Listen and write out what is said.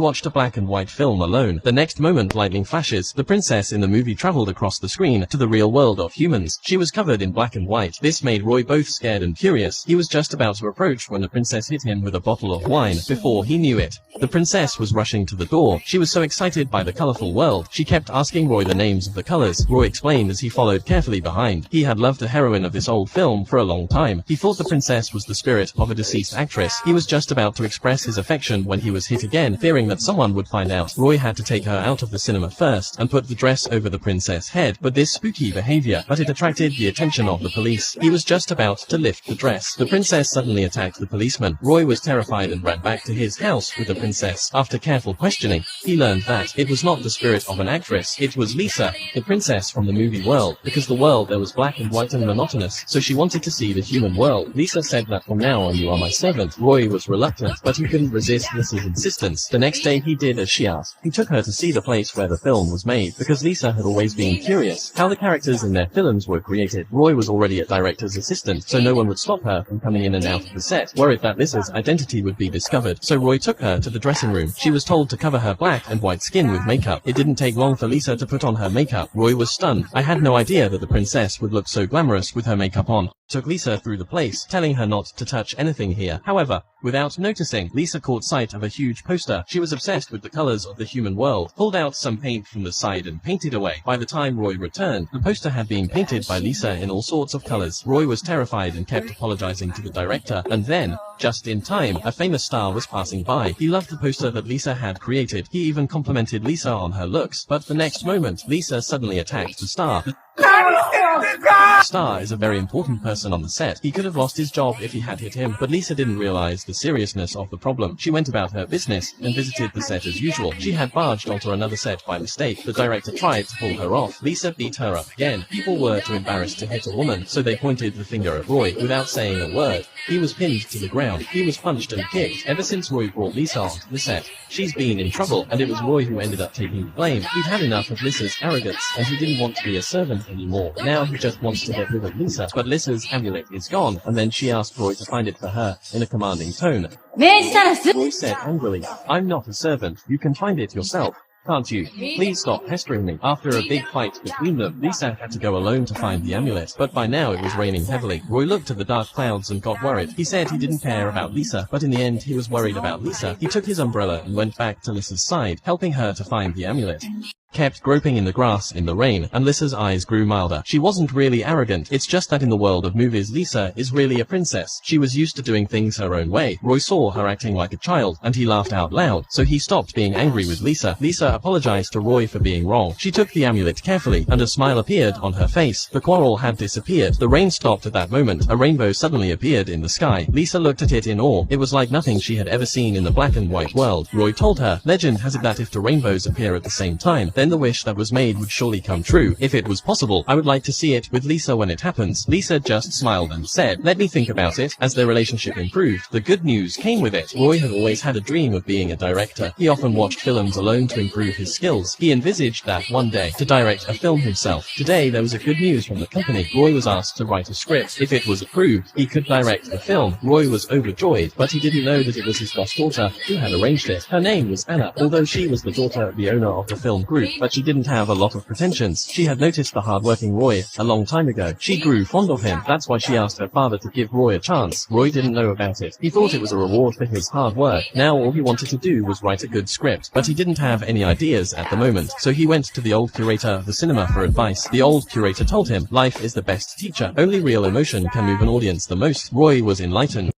Watched a black and white film alone. The next moment, lightning flashes. The princess in the movie traveled across the screen to the real world of humans. She was covered in black and white. This made Roy both scared and curious. He was just about to approach when the princess hit him with a bottle of wine. Before he knew it, the princess was rushing to the door. She was so excited by the colorful world. She kept asking Roy the names of the colors. Roy explained as he followed carefully behind. He had loved the heroine of this old film for a long time. He thought the princess was the spirit of a deceased actress. He was just about to express his affection when he was hit again, fearing that someone would find out. Roy had to take her out of the cinema first and put the dress over the princess' head, but this spooky behavior, it attracted the attention of the police. He was just about to lift the dress. The princess suddenly attacked the policeman. Roy was terrified and ran back to his house with the princess. After careful questioning, he learned that it was not the spirit of an actress. It was Lisa, the princess from the movie world. Because the world there was black and white and monotonous, so she wanted to see the human world. Lisa said that from now on you are my servant. Roy was reluctant, but he couldn't resist Lisa's insistence. The next day he did as she asked. He took her to see the place where the film was made, because Lisa had always been curious how the characters in their films were created. Roy was already a director's assistant, so no one would stop her from coming in and out of the set, worried that Lisa's identity would be discovered. So Roy took her to the dressing room. She was told to cover her black and white skin with makeup. It didn't take long for Lisa to put on her makeup. Roy was stunned. I had no idea that the princess would look so glamorous with her makeup on. Took Lisa through the place, telling her not to touch anything here. However, without noticing, Lisa caught sight of a huge poster. She was obsessed with the colors of the human world, pulled out some paint from the side and painted away. By the time Roy returned, the poster had been painted by Lisa in all sorts of colors. Roy was terrified and kept apologizing to the director, and then, just in time, a famous star was passing by. He loved the poster that Lisa had created. He even complimented Lisa on her looks, but the next moment, Lisa suddenly attacked the star. The star is a very important person on the set. He could have lost his job if he had hit him, but Lisa didn't realize the seriousness of the problem. She went about her business and visited the set as usual. She had barged onto another set by mistake. The director tried to pull her off. Lisa beat her up again. People were too embarrassed to hit a woman, so they pointed the finger at Roy without saying a word. He was pinned to the ground. He was punched and kicked. Ever since Roy brought Lisa onto the set, she's been in trouble, and it was Roy who ended up taking the blame. He'd had enough of Lisa's arrogance, and he didn't want to be a servant anymore. Now he just wants to get rid of Lisa, but Lisa's amulet is gone, and then she asked Roy to find it for her, in a commanding tone. Roy said angrily, I'm not a servant, you can find it yourself. Can't you? Please stop pestering me. After a big fight between them, Lisa had to go alone to find the amulet, but by now it was raining heavily. Roy looked at the dark clouds and got worried. He said he didn't care about Lisa, but in the end he was worried about Lisa. He took his umbrella and went back to Lisa's side, helping her to find the amulet. Kept groping in the grass in the rain, and Lisa's eyes grew milder. She wasn't really arrogant, it's just that in the world of movies Lisa is really a princess. She was used to doing things her own way. Roy saw her acting like a child, and he laughed out loud, so he stopped being angry with Lisa. Lisa apologized to Roy for being wrong. She took the amulet carefully, and a smile appeared on her face. The quarrel had disappeared. The rain stopped at that moment. A rainbow suddenly appeared in the sky. Lisa looked at it in awe. It was like nothing she had ever seen in the black and white world. Roy told her, legend has it that if the rainbows appear at the same time, then the wish that was made would surely come true. If it was possible, I would like to see it with Lisa when it happens. Lisa just smiled and said, let me think about it. As their relationship improved, the good news came with it. Roy had always had a dream of being a director. He often watched films alone to improve his skills. He envisaged that one day to direct a film himself. Today there was a good news from the company. Roy was asked to write a script. If it was approved, he could direct the film. Roy was overjoyed, but he didn't know that it was his goddaughter who had arranged it. Her name was Anna, although she was the daughter of the owner of the film group, but she didn't have a lot of pretensions. She had noticed the hard-working Roy a long time ago. She grew fond of him. That's why she asked her father to give Roy a chance. Roy didn't know about it. He thought it was a reward for his hard work. Now all he wanted to do was write a good script, but he didn't have any ideas at the moment, so he went to the old curator of the cinema for advice. The old curator told him, life is the best teacher. Only real emotion can move an audience the most. Roy was enlightened.